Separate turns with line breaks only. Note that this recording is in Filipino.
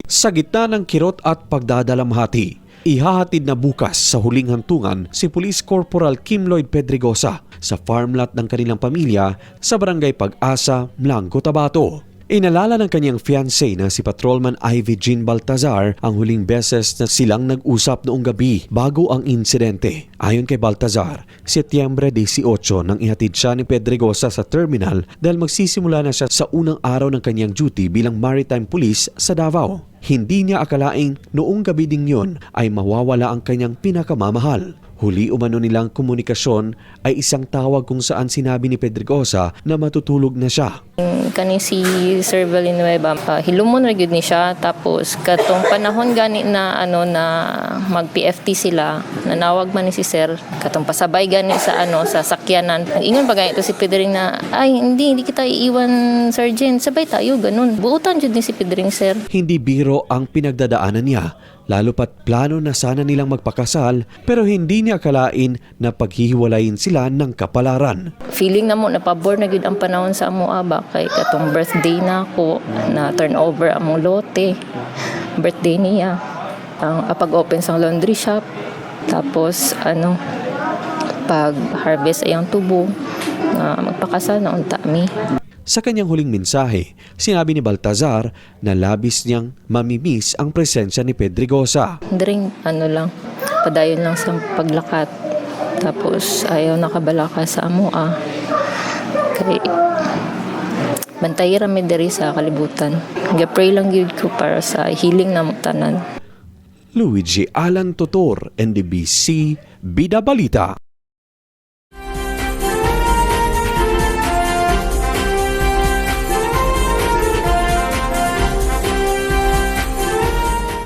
Sa gitna ng kirot at pagdadalamhati, ihahatid na bukas sa huling hantungan si Police Corporal Kim Lloyd Pedregosa sa farmlot ng kanilang pamilya sa Barangay Pag-asa, Blanco, Tabato. Inalala ng kanyang fiancé na si Patrolman Ivy Jean Baltazar ang huling beses na silang nag-usap noong gabi bago ang insidente. Ayon kay Baltazar, Setyembre 18 nang ihatid siya ni Pedregosa sa terminal dahil magsisimula na siya sa unang araw ng kanyang duty bilang maritime police sa Davao. Hindi niya akalaing noong gabi ding yun ay mawawala ang kanyang pinakamamahal. Huli umano nilang komunikasyon ay isang tawag kung saan sinabi ni Pedregosa na matutulog na siya.
Kani si Sir Villanueva, hilumon ra gyud ni siya, tapos katong panahon gani na na mag-PFT sila, nanawag man ni si Sir katong pasabay gani sa sa sakyanan. Ingon pa ganito si Pedring na ay hindi kita iiwan, Sergeant, sabay tayo ganun. Buutan jud ni si Pedring, Sir.
Hindi biro ang pinagdadaanan niya. Lalo pat plano na sana nilang magpakasal pero hindi niya akalain na paghihiwalayin sila ng kapalaran.
Feeling na mo na pabor na gyud ang panahon sa amo ba kay katong birthday na ako na turnover among lote. Birthday niya. Ang pag-open sa laundry shop. Tapos pag harvest ayang tubo na magpakasal na unta mi.
Sa kanyang huling mensahe, sinabi ni Baltazar na labis niyang mamimiss ang presensya ni Pedregosa.
Drink, lang, padayon lang sa paglakat. Tapos ayaw nakabalaka sa amoa. Kaya bantay rami diri sa kalibutan. Gapray lang yun ko para sa healing na mutanan.
Luigi Alan Totor, NDBC, Bida Balita.